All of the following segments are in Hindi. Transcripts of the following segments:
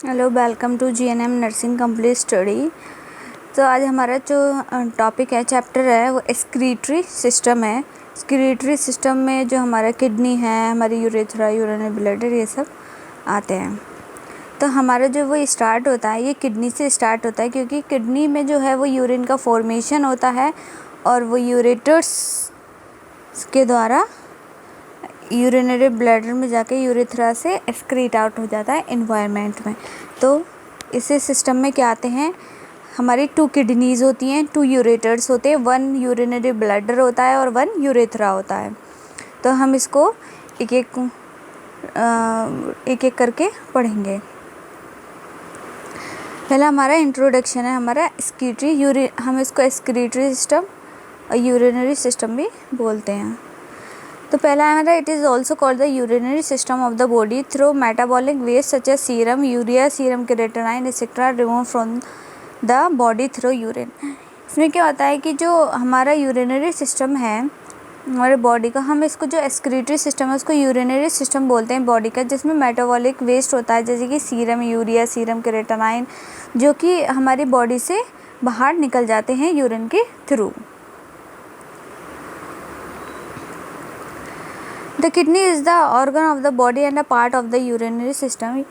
Hello, welcome to GNM nursing complete study. तो आज हमारा जो टॉपिक है, चैप्टर है, वो एक्सक्रीटरी सिस्टम है। एक्सक्रीटरी सिस्टम में जो हमारा किडनी है, हमारी यूरेथ्रा, यूरिनरी ब्लैडर, ये सब आते हैं। तो हमारा जो वो स्टार्ट होता है, ये किडनी से स्टार्ट होता है, क्योंकि किडनी में जो है वो यूरिन का फॉर्मेशन होता है और वो यूरेटर्स के द्वारा यूरिनरी ब्लैडर में जाके यूरेथ्रा से एक्सक्रीट आउट हो जाता है एनवायरनमेंट में। तो इसी सिस्टम में क्या आते हैं, हमारी 2 किडनीज़ होती हैं, 2 यूरेटर्स होते हैं, 1 यूरिनरी ब्लैडर होता है और 1 यूरेथ्रा होता है। तो हम इसको एक एक करके पढ़ेंगे। पहला हमारा इंट्रोडक्शन है, हमारा एक्सक्रीटरी हम इसको एक्सक्रीटरी सिस्टम और यूरिनरी सिस्टम भी बोलते हैं। तो पहला हमारा it is also called the urinary system of the body through metabolic waste such as serum, urea, serum creatinine etcetera remove from the body through urine. इसमें क्या होता है कि जो हमारा यूरिनरी सिस्टम है हमारे बॉडी का, हम इसको जो एक्सक्रीटरी सिस्टम है उसको यूरिनरी सिस्टम बोलते हैं बॉडी का, जिसमें मेटाबॉलिक वेस्ट होता है, जैसे कि सीरम, यूरिया, सीरम क्रिएटिनिन, जो कि हमारी बॉडी से बाहर निकल जाते हैं यूरिन के through. The kidney is the organ of the body and a part of the urinary system.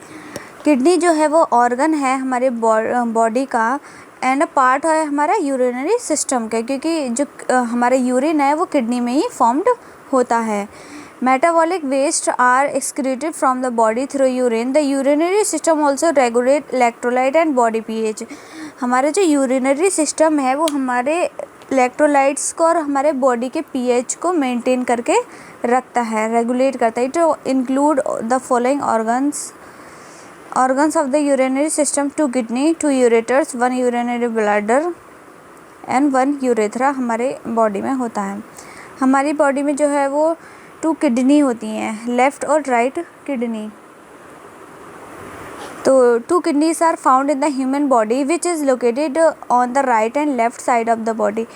Kidney जो है वो ऑर्गन है हमारे बॉडी का एंड अ पार्ट है हमारा यूरिनरी सिस्टम का, क्योंकि जो हमारा यूरिन है वो किडनी में ही फॉर्म्ड होता है। Metabolic waste are excreted from the body through urine. The urinary system also regulate electrolyte and body pH. हमारा जो यूरिनरी सिस्टम है वो हमारे इलेक्ट्रोलाइट्स को और हमारे बॉडी के पीएच को मेंटेन करके रखता है, रेगुलेट करता है। To include the following organs of the urinary system: 2 kidney, 2 ureters, 1 urinary bladder and 1 urethra हमारे बॉडी में होता है। हमारी बॉडी में जो है वो 2 किडनी होती हैं, लेफ़्ट और राइट किडनी। तो 2 kidneys are found in the human body which is located on the right and left side of the body।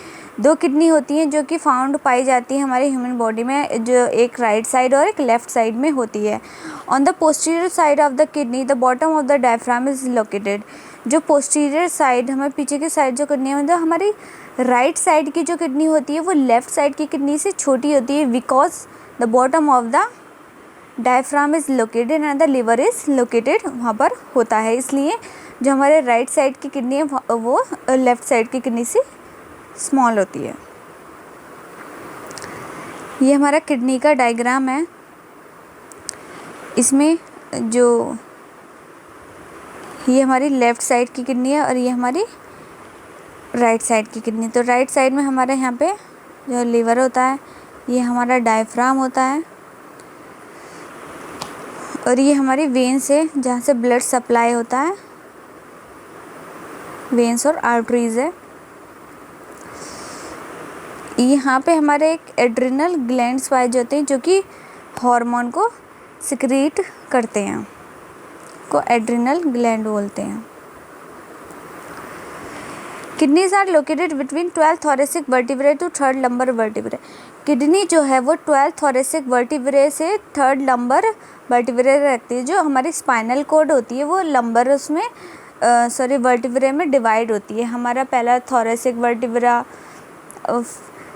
2 kidney होती हैं जो कि फाउंड पाई जाती है हमारे ह्यूमन बॉडी में, जो एक राइट साइड और एक लेफ्ट साइड में होती है। On the posterior side of the kidney the bottom of the diaphragm is located. जो पोस्टीरियर साइड, हमारे पीछे की साइड जो किडनी है, मतलब हमारी राइट साइड की जो किडनी होती है वो लेफ्ट साइड की किडनी से छोटी होती है, because the bottom of the diaphragm is located and the liver is located वहाँ पर होता है। इसलिए जो हमारे राइट साइड की किडनी है वो लेफ़्ट साइड की किडनी से स्मॉल होती है। ये हमारा किडनी का डायग्राम है। इसमें जो ये हमारी लेफ़्ट साइड की किडनी है और ये हमारी राइट साइड की किडनी। तो राइट साइड में हमारे यहाँ पे जो लिवर होता है, ये हमारा डायफ्राम होता है और ये हमारी वेन्स है जहाँ से ब्लड सप्लाई होता है, वेन्स और आर्टरीज है। यहाँ पे हमारे एक एड्रिनल ग्लैंड्स पाए जाते हैं जो कि हार्मोन को सिक्रीट करते हैं, को एड्रिनल ग्लैंड बोलते हैं। Kidneys are located between 12 thoracic vertebrae to 3rd lumbar vertebrae. Kidney जो है वो 12 थोरेसिक वर्टिब्रे से 3rd लंबर वर्टिब्रे रखती है। जो हमारी स्पाइनल कोड होती है वो लंबर उसमें वर्टिब्रे में डिवाइड होती है। हमारा पहला थोरेसिक वर्टिब्रा,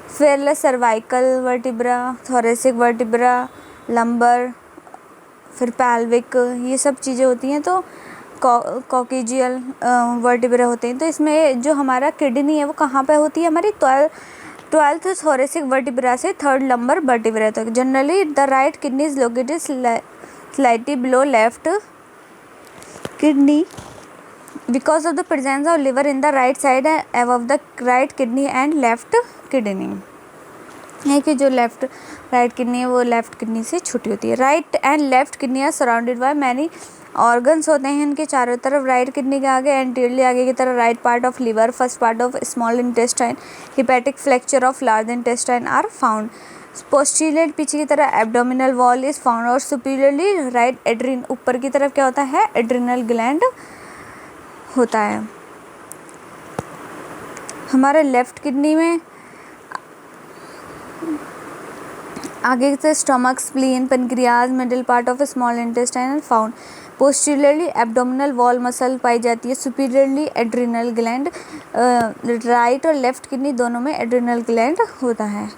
फिर cervical vertebra, thoracic vertebra, lumbar, फिर पैल्विक, ये सब चीज़ें होती हैं। तो कॉकेजियल वर्टिब्रा होते हैं। तो इसमें जो हमारा किडनी है वो कहाँ पे होती है, हमारी 12th थोरेसिक वर्टिब्रा से 3rd लंबर वर्टिब्रा तक। Generally the right kidney is located slightly below left kidney because of the presence of liver in the right side above the right kidney and left kidney. है कि जो राइट किडनी है वो लेफ्ट किडनी से छोटी होती है। Right and left kidney are surrounded by many organs होते हैं इनके चारों तरफ। राइट किडनी के आगे एंटीरियरली आगे की तरफ right part of liver, first part of small intestine, hepatic flexure of large intestine are found. Posterior पीछे की तरफ एब्डोमिनल वॉल इज फाउंड और सुपीरियरली राइट एड्रिन, ऊपर की तरफ क्या होता है, एड्रिनल ग्लैंड होता है। हमारे लेफ्ट किडनी में आगे से stomach, spleen, pancreas, middle part of small intestine found. Posteriorly abdominal wall muscle पाई जाती है। सुपीरियरली एड्रिनल ग्लैंड, राइट और लेफ्ट किडनी दोनों में एड्रिनल ग्लैंड होता है।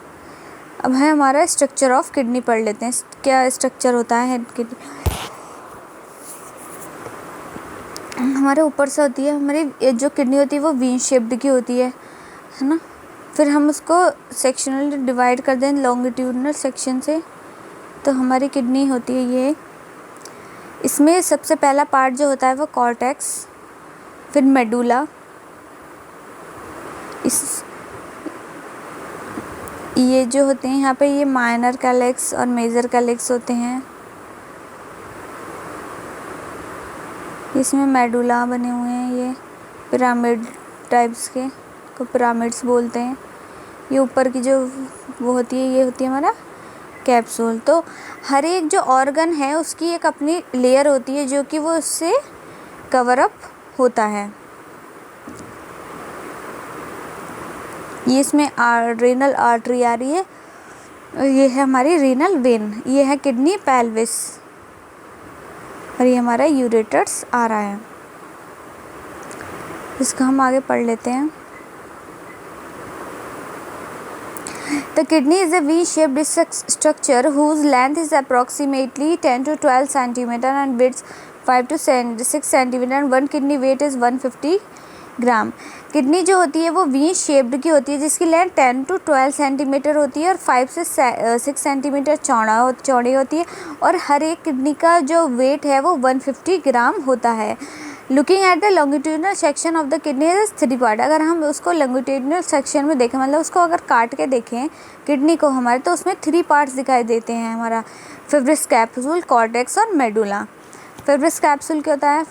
अब है हमारा स्ट्रक्चर ऑफ किडनी पढ़ लेते हैं, क्या स्ट्रक्चर होता है किडनी। हमारे ऊपर से होती है, हमारी जो किडनी होती है वो वी शेप्ड की होती है ना। फिर हम उसको सेक्शनल डिवाइड कर दें लॉन्गिट्यूडनल सेक्शन से, तो हमारी किडनी होती है ये। इसमें सबसे पहला पार्ट जो होता है वो कॉर्टेक्स, फिर मेडुला, ये जो होते हैं यहाँ पे ये माइनर कैलेक्स और मेजर कैलेक्स होते हैं। इसमें मेडुला बने हुए हैं, ये पिरामिड टाइप्स के को पिरामिड्स बोलते हैं। ये ऊपर की जो वो होती है ये होती है हमारा कैप्सूल। तो हर एक जो ऑर्गन है उसकी एक अपनी लेयर होती है जो कि वो उससे कवर अप होता है। ये इसमें रीनल आर्टरी आ रही है, ये है हमारी रीनल वेन, ये है किडनी पेल्विस, और ये हमारा यूरेटर्स आ रहा है। इसको हम आगे पढ़ लेते हैं। The kidney is a V-shaped structure whose length is approximately 10 to 12 centimeter and width 5 to 6 centimeter and one kidney weight is 150 gram. Kidney जो होती है वो वी शेप्ड की होती है जिसकी लेंथ 10 to 12 सेंटीमीटर होती है और 5 से 6 सेंटीमीटर चौड़ी होती है, और हर एक किडनी का जो वेट है वो 150 ग्राम होता है। Looking at the longitudinal section of the kidney is 3 part. अगर हम उसको लॉन्गिट्यूडनल सेक्शन में देखें, मतलब उसको अगर काट के देखें किडनी को हमारे, तो उसमें 3 पार्ट्स दिखाई देते हैं हमारा, फिब्रिस कैप्सूल, कॉर्टेक्स और मेडुला। फिब्रिस कैप्सूल क्या होता है?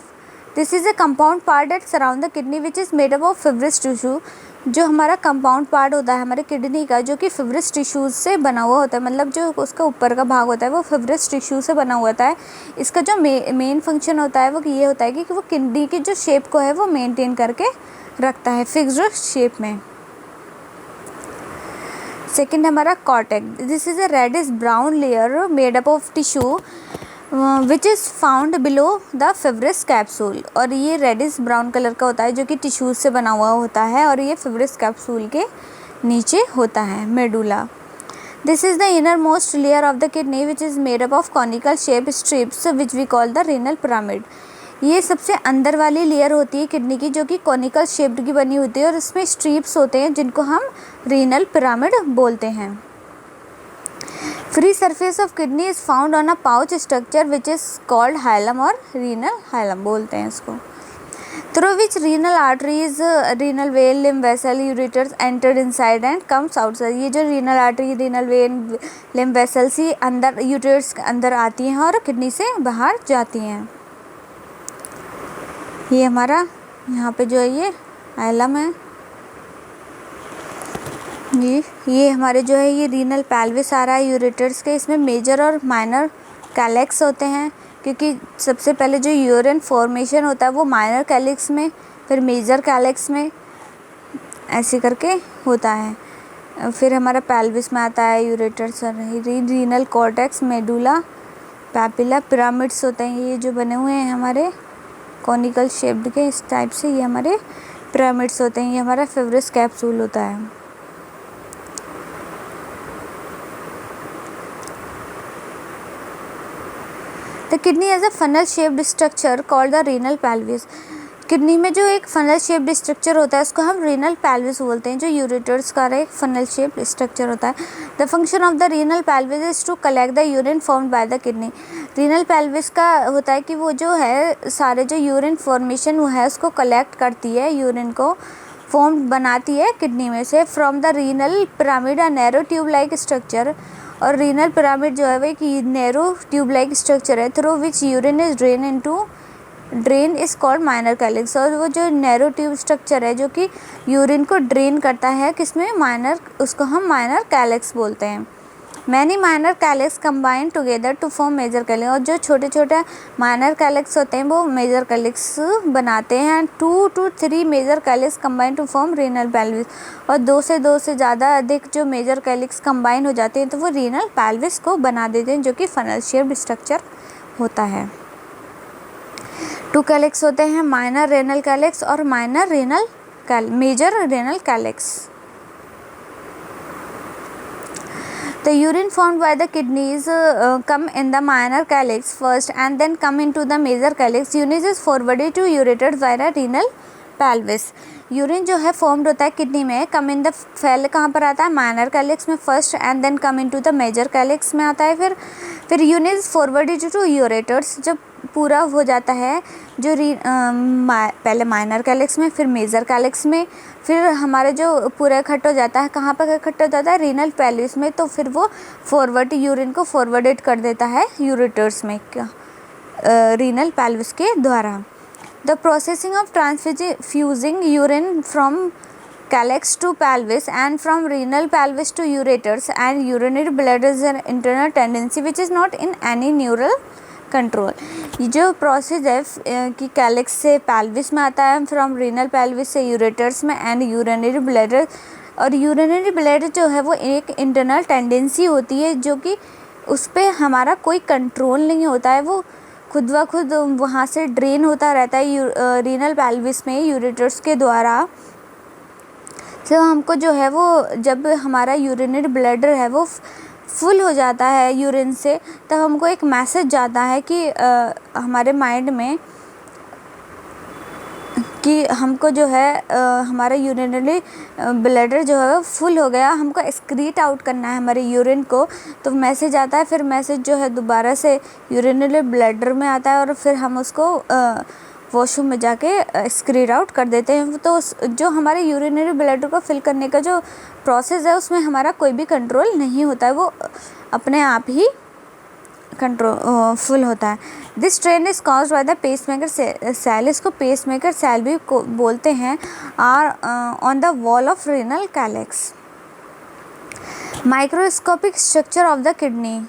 This is a compound part that surround the kidney which is made up of fibrous tissue. जो हमारा कंपाउंड पार्ट होता है हमारे किडनी का, जो कि फिब्रिस टिश्यूज़ से बना हुआ होता है, मतलब जो उसका ऊपर का भाग होता है वो फिब्रिस टिश्यू से बना हुआ होता है। इसका जो मेन फंक्शन होता है वो ये होता है कि वो किडनी की जो शेप को है वो मेंटेन करके रखता है फिक्स्ड शेप में। सेकेंड हमारा cortex. This is a reddish brown layer made up of tissue which is found below the fibrous capsule. और ये रेडिश ब्राउन कलर का होता है जो कि टिश्यूज से बना हुआ होता है, और ये फिब्रिस कैप्सूल के नीचे होता है। Medulla. This is the inner most layer of the kidney which is made up of conical shape strips which we call the renal pyramid. ये सबसे अंदर वाली लेयर होती है किडनी की जो कि कॉनिकल शेप्ड की बनी होती है, और इसमें स्ट्रिप्स होते हैं जिनको हम रीनल पिरामिड बोलते हैं। Free surface of kidney is found on a pouch structure which is called hilum, और रीनल हाइलम बोलते हैं इसको। Through which renal arteries, renal vein, lymph vessel, ureters entered inside and comes outside. ये जो renal artery, renal vein, lymph vessels ही अंदर यूरेटर्स के अंदर आती हैं और किडनी से बाहर जाती हैं। ये हमारा यहाँ पे जो है ये हाइलम है, ये हमारे जो है ये रीनल पेल्विस आ रहा है यूरेटर्स के। इसमें मेजर और माइनर कैलेक्स होते हैं, क्योंकि सबसे पहले जो यूरिन फॉर्मेशन होता है वो माइनर कैलेक्स में, फिर मेजर कैलेक्स में, ऐसे करके होता है। फिर हमारा पेल्विस में आता है ureters, renal cortex, medulla, papilla, pyramids होते हैं ये जो बने हुए हैं हमारे कॉनिकल शेप्ड के, इस टाइप से ये हमारे पिरामिड्स होते हैं। ये हमारा फिब्रिस कैप्सूल होता है। The kidney as a funnel shaped structure called the renal pelvis. Kidney में जो एक फनल शेप्ड स्ट्रक्चर होता है उसको हम रीनल पेल्विस बोलते हैं, जो यूरेटर्स का एक फनल शेप्ड स्ट्रक्चर होता है। The function of the renal pelvis is to collect the urine formed by the kidney. Renal pelvis का होता है कि वो जो है सारे जो यूरिन फॉर्मेशन वो है उसको कलेक्ट करती है, यूरिन को फॉर्म बनाती है किडनी में से। From the renal pyramid a narrow tube like structure, और रीनल पिरामिड जो है वो एक नैरो ट्यूब लाइक स्ट्रक्चर है through which urine is drain is called minor calyx. और वो जो नैरो ट्यूब स्ट्रक्चर है जो कि यूरिन को ड्रेन करता है किसमें, माइनर, उसको हम माइनर कैलेक्स बोलते हैं। Many minor calyx combine together to form major calyx. और जो छोटे छोटे माइनर कैलेक्स होते हैं वो मेजर कैलेक्स बनाते हैं। 2 to 3 major calyx combine to form renal pelvis. और 2 से ज़्यादा अधिक जो मेजर कैलेक्स कंबाइन हो जाते हैं तो वो रीनल पेल्विस को बना देते हैं, जो कि फनल शेप्ड स्ट्रक्चर होता है। 2 कैलिक्स होते हैं, माइनर रेनल कैलिक्स और major renal calyx. The urine formed by the kidneys come in the minor calyx first and then come into the major calyx. Urine is forwarded to ureters via renal pelvis. Urine जो है फॉर्म्ड होता है किडनी में, कम इन द फैल कहाँ पर आता है, माइनर कैलिक्स में first and then come into the major calyx में आता है। फिर urine is forwarded to ureters, जब पूरा हो जाता है जो पहले माइनर कैलिक्स में, फिर मेजर कैलिक्स में, फिर हमारे जो पूरा इकट्ठा हो जाता है, कहाँ पर इकट्ठा हो जाता है, रीनल पेल्विस में, तो फिर वो यूरिन को फॉरवर्डेड कर देता है यूरेटर्स में रीनल पेल्विस के द्वारा। The processing of transfusing urine from calyx to pelvis and from renal pelvis to ureters and urinary bladder is an internal tendency which is not in any neural control. ये जो प्रोसेस है कि कैलिक्स से पेल्विस में आता है, फ्रॉम रीनल पेल्विस से यूरेटर्स में एंड यूरिनरी ब्लैडर, और यूरिनरी ब्लैडर जो है वो एक इंटरनल टेंडेंसी होती है जो कि उस पर हमारा कोई कंट्रोल नहीं होता है, वो खुद व खुद वहाँ से ड्रेन होता रहता है रीनल पेल्विस में यूरेटर्स के द्वारा। तो हमको जो है वो जब हमारा यूरिनरी ब्लैडर है वो फुल हो जाता है यूरिन से, तब हमको एक मैसेज जाता है कि हमारे माइंड में कि हमको जो है हमारा यूरिनरी ब्लैडर जो है फुल हो गया, हमको एक्सक्रीट आउट करना है हमारे यूरिन को, तो मैसेज आता है। फिर मैसेज जो है दोबारा से यूरिनरी ब्लैडर में आता है और फिर हम उसको वॉशरूम में जाके एक्सक्रीट आउट कर देते हैं। तो जो हमारे यूरिनरी ब्लैडर को फिल करने का जो प्रोसेस है उसमें हमारा कोई भी कंट्रोल नहीं होता है, वो अपने आप ही फुल होता है। This trend is caused by the pacemaker cell, इसको पेसमेकर सेल भी बोलते हैं, are on the wall of renal calyx. Microscopic structure of the kidney,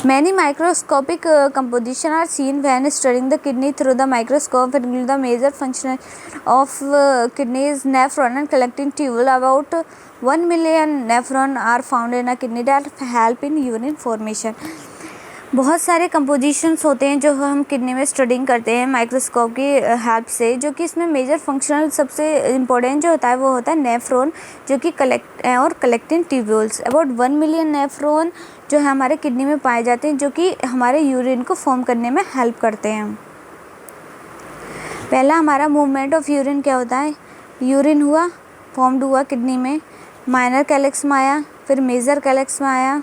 many microscopic composition are seen when studying the kidney through the microscope. The major function of kidney is nephron and collecting tubule. About 1 million nephron are found in a kidney that help in urine formation. बहुत सारे कंपोजिशंस होते हैं जो हम किडनी में स्टडिंग करते हैं माइक्रोस्कोप की हेल्प से, जो कि इसमें मेजर फंक्शनल सबसे इम्पोर्टेंट जो होता है वो होता है नेफ्रॉन, जो कि collecting tubules. About 1 million nephron जो है हमारे किडनी में पाए जाते हैं, जो कि हमारे यूरिन को फॉर्म करने में हेल्प करते हैं। पहला हमारा मूवमेंट ऑफ यूरिन क्या होता है, यूरिन हुआ फॉर्म्ड हुआ किडनी में, माइनर कैलिक्स में आया, फिर मेजर कैलिक्स में आया,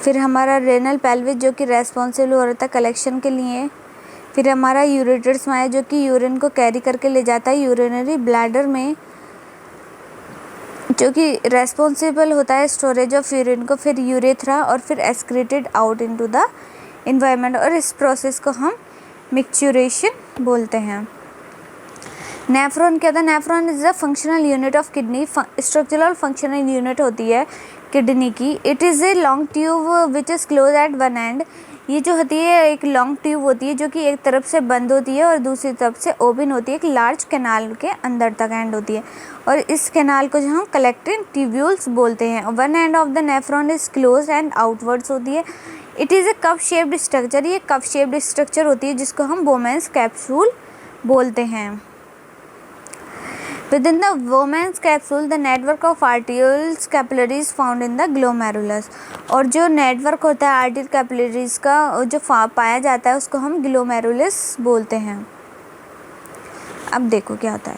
फिर हमारा रेनल पेल्विस जो कि रेस्पॉन्सिबल हो रहा था कलेक्शन के लिए, फिर हमारा यूरेटर्स में आया जो कि यूरिन को कैरी करके ले जाता है यूरिनरी ब्लैडर में, जो कि रेस्पॉन्सिबल होता है स्टोरेज ऑफ यूरिन को, फिर यूरेथ्रा, और फिर excreted out into the environment, और इस प्रोसेस को हम मिक्सचुरेशन बोलते हैं। नेफ्रॉन क्या था, nephron is the functional unit of kidney, structural functional unit होती है किडनी की। It is a long tube which is close eight one and, ये जो होती है एक लॉन्ग ट्यूब होती है जो कि एक तरफ से बंद होती है और दूसरी तरफ से ओपन होती है, एक लार्ज कैनाल के अंदर तक एंड होती है, और इस कैनाल को जो हम कलेक्टिंग ट्यूब्यूल्स बोलते हैं। One end of the nephron is close and outwards होती है। It is a cup shaped structure, ये कप शेप्ड स्ट्रक्चर होती है जिसको हम बोमेंस कैप्सूल बोलते हैं। Within the Bowman's capsule, the network of arterial capillaries found in the glomerulus, और जो नेटवर्क होता है आर्टियल कैपिलरीज का जो पाया जाता है उसको हम ग्लोमेरुलस बोलते हैं। अब देखो क्या होता है,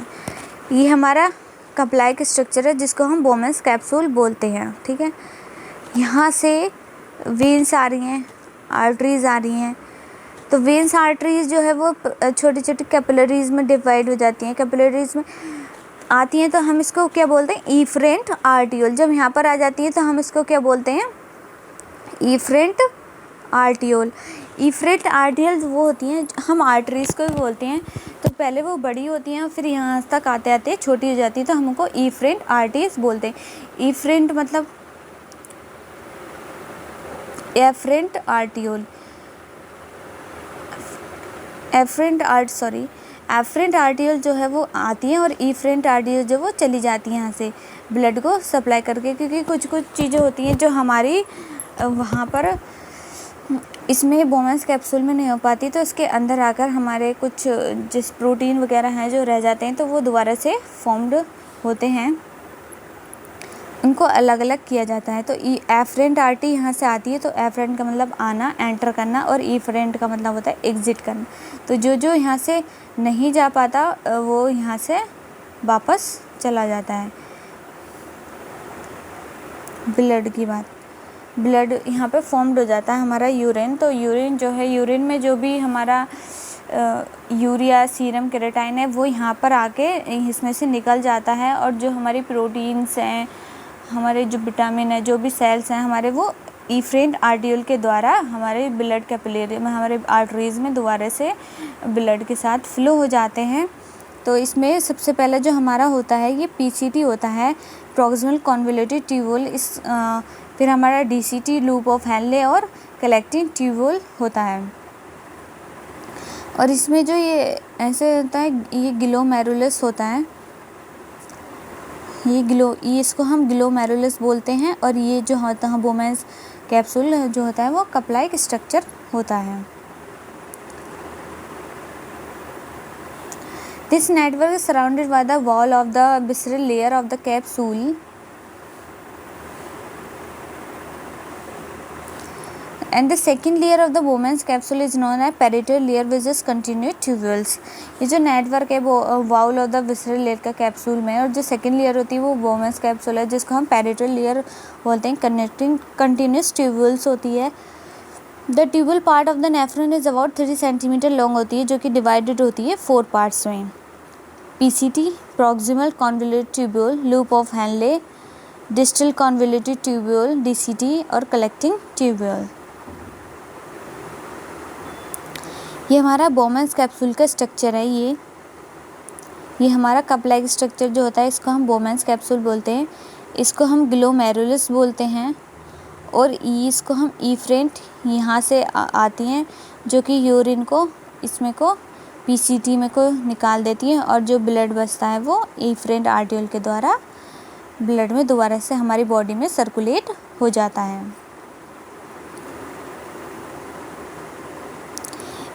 ये हमारा कपलाई का स्ट्रक्चर है जिसको हम बोमेंस कैप्सूल बोलते हैं, ठीक है। यहाँ से वेन्स आ रही हैं, आर्टरीज आ रही हैं, तो वेन्स आर्टरीज जो है वो छोटी छोटी कैपिलरीज में डिवाइड हो जाती हैं, कैपिलरीज में आती हैं, तो हम इसको क्या बोलते हैं, इफरेंट आर्टियोल। जब यहाँ पर आ जाती है तो हम इसको क्या बोलते हैं, इफरेंट आर्टियोल। इफरेंट आर्टियोल वो होती हैं, हम आर्टरीज को भी बोलते हैं, तो पहले वो बड़ी होती हैं फिर यहाँ तक आते आते छोटी हो जाती है, तो हम उनको इफरेंट आर्टरीज बोलते हैं। इफरेंट मतलब एफरेंट आर्टियोल, एफरेंट आर्टियोल जो है वो आती हैं और इफरेंट आर्टियोल जो वो चली जाती हैं यहाँ से ब्लड को सप्लाई करके, क्योंकि कुछ कुछ चीज़ें होती हैं जो हमारी वहाँ पर इसमें बोमेंस कैप्सूल में नहीं हो पाती, तो इसके अंदर आकर हमारे कुछ जिस प्रोटीन वगैरह हैं जो रह जाते हैं, तो वो दोबारा से फॉर्म्ड होते हैं, उनको अलग अलग किया जाता है। तो एफरेंट आर्टरी यहाँ से आती है, तो एफरेंट का मतलब आना, एंटर करना, और ईफरेंट का मतलब होता है एग्जिट करना। तो जो जो यहाँ से नहीं जा पाता वो यहाँ से वापस चला जाता है। ब्लड की बात, ब्लड यहाँ पे फॉर्म्ड हो जाता है हमारा यूरिन। तो यूरिन जो है, यूरिन में जो भी हमारा यूरिया, सीरम, केराटिन है, वो यहाँ पर आके इसमें से निकल जाता है, और जो हमारी प्रोटीन्स हैं, हमारे जो विटामिन है, जो भी सेल्स हैं हमारे, वो इफरेंट आर्टियोल के द्वारा हमारे ब्लड कैपिलरी में, हमारे आर्टरीज़ में दोबारा से ब्लड के साथ फ्लो हो जाते हैं। तो इसमें सबसे पहले जो हमारा होता है ये पीसीटी होता है, प्रॉक्सिमल कॉन्वोल्यूटेड ट्यूब्यूल। फिर हमारा डीसीटी, लूप ऑफ हेनले, और कलेक्टिंग ट्यूब्यूल होता है। और इसमें जो ये ऐसे होता है, ये ग्लोमेरुलस होता है, ये इसको हम ग्लोमेरुलस बोलते हैं। और ये जो होता है बोमेंस कैप्सूल जो होता है वो कप लाइक स्ट्रक्चर होता है। This network is surrounded by the wall of the visceral layer of the capsule, and the second layer of the Bowman's capsule is known as parietal layer which is continuous tubules। ये जो नेटवर्क है वो vowel of the visceral layer का कैप्सूल में, और जो सेकेंड लेयर होती है वो बोमेंस कैप्सूल है, जिसको हम पैरेटल लेयर बोलते हैं। कनेक्टिंग कंटिन्यूस ट्यूब्यूल्स होती है। The tubule part of the nephron is about 3 centimetre long होती है, जो कि डिवाइडेड होती है 4 पार्ट्स में। PCT, proximal convoluted tubule, loop of Henley, distal convoluted tubule, DCT, और कलेक्टिंग ट्यूब्यूल। ये हमारा बोमेंस कैप्सूल का स्ट्रक्चर है। ये हमारा कप लाइक स्ट्रक्चर जो होता है, इसको हम बोमेंस कैप्सूल बोलते हैं। इसको हम ग्लोमेरुलस बोलते हैं, और इसको हम ईफरेंट यहाँ से आती हैं, जो कि यूरिन को इसमें को पीसीटी में को निकाल देती हैं, और जो ब्लड बचता है वो ईफरेंट आर्टियोल के द्वारा ब्लड में दोबारा से हमारी बॉडी में सर्कुलेट हो जाता है।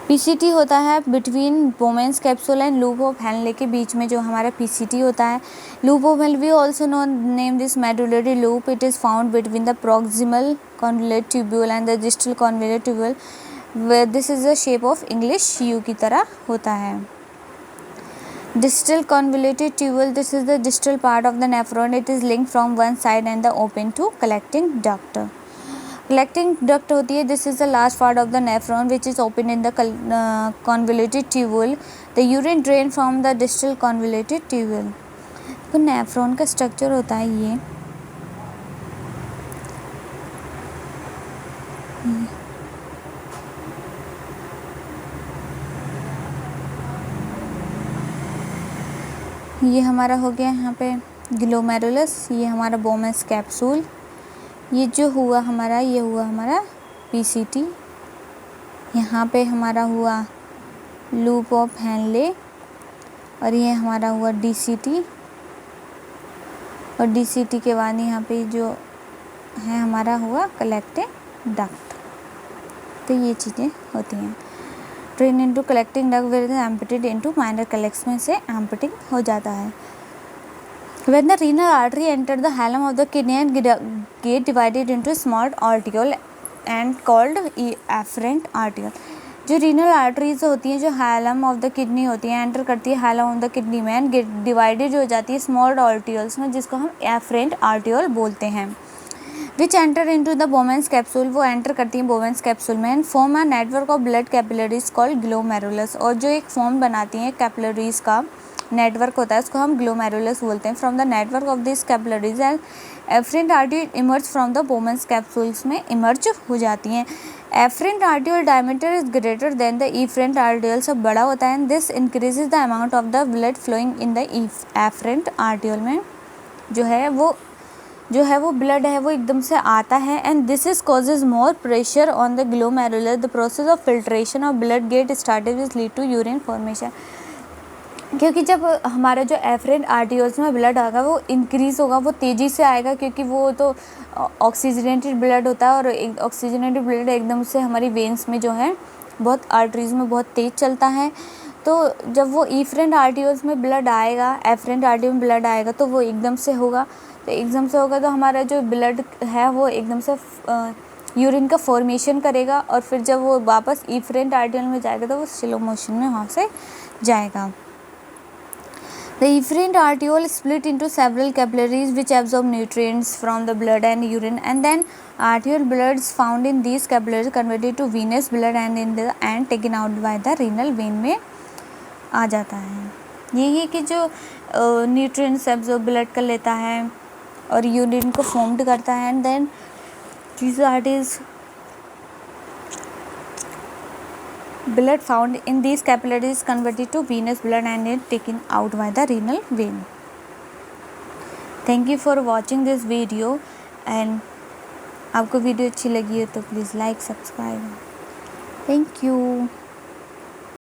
पीसीटी होता है between Bowman's capsule and loop of Henle के बीच में जो हमारा पीसीटी होता है। Loop of Henle we also name this medullary loop. It is found between the proximal convoluted tubule and the distal convoluted tubule. This is the shape of English U की तरह होता है। Distal convoluted tubule, this is the distal part of the nephron. It is linked from one side and the open to collecting duct. Collecting duct होती है, this is the last part of the nephron which is open in the convoluted tubule. The urine drain from the distal convoluted tubule। तो नेफ्रॉन का स्ट्रक्चर होता है ये हमारा हो गया यहाँ पे ग्लोमेरुलस, ये हमारा बोमेंस कैप्सूल, ये जो हुआ हमारा, ये हुआ हमारा पीसीटी, यहाँ पे हमारा हुआ लूप ऑफ हेनले, और ये हमारा हुआ डीसीटी, और डीसीटी के बाद यहाँ पे जो है हमारा हुआ कलेक्टिंग डक्ट। तो ये चीज़ें होती हैं। Drain into collecting duct where emptied into minor collects में से एम्पिटिंग हो जाता है। When the renal artery enter the hilum of the kidney and get divided into small arteriole and called afferent arteriole। जो रीनल आर्टरीज होती हैं, जो हाइलम ऑफ द किडनी होती हैं, एंटर करती है हाइलम ऑफ द किडनी में एंड गेट डिवाइडेड हो जाती है स्मॉल आर्टियोल्स में, जिसको हम एफरेंट आर्टियोल बोलते हैं। विच एंटर इनटू द बोमेंस कैप्सूल, वो एंटर करती हैं बोमेंस कैप्सूल में and form a network of blood capillaries called glomerulus. और जो एक फॉर्म बनाती हैं कैपिलरीज का नेटवर्क होता है, उसको हम ग्लोमेरुलस बोलते हैं। From the network of this capillaries and afferent arteriole emerge from the Bowman's capsules में इमर्ज हो जाती हैं। Afferent arteriole diameter is greater than the efferent arteriole, सब बड़ा होता है, and this increases the amount of the blood flowing in the afferent arteriole में जो है वो ब्लड है वो एकदम से आता है, and this is causes more pressure on the glomerulus. The process of filtration of blood get started which lead to urine formation. क्योंकि जब हमारा जो एफरेंट आर्टियोल्स में ब्लड आएगा वो इंक्रीज़ होगा, वो तेज़ी से आएगा, क्योंकि वो तो ऑक्सीजनेटेड ब्लड होता है, और ऑक्सीजनेटेड ब्लड एकदम से हमारी वेन्स में जो है बहुत आर्टरीज़ में बहुत तेज़ चलता है। तो जब वो इफरेंट आर्टियोल्स में ब्लड आएगा, एफरेंट आर्टियोल में ब्लड आएगा, तो वो एकदम से होगा। तो एकदम से होगा तो हमारा जो ब्लड है वो एकदम से यूरिन का फॉर्मेशन करेगा, और फिर जब वो वापस इफरेंट आर्टियोल में जाएगा तो वो स्लो मोशन में वहाँ से जाएगा। The efferent arteriole split into several capillaries which absorb nutrients from the blood and urine, and then arterial blood is found in these capillaries converted to venous blood and in the end taken out by the renal vein में आ जाता है। यही है कि जो न्यूट्रिएंट्स एब्जॉर्ब ब्लड कर लेता है और यूरिन को फॉर्म्ड करता है, and then these arteries blood found in these capillaries converted to venous blood and then taken out by the renal vein. Thank you for watching this video, and आपको वीडियो अच्छी लगी है तो please like subscribe. Thank you.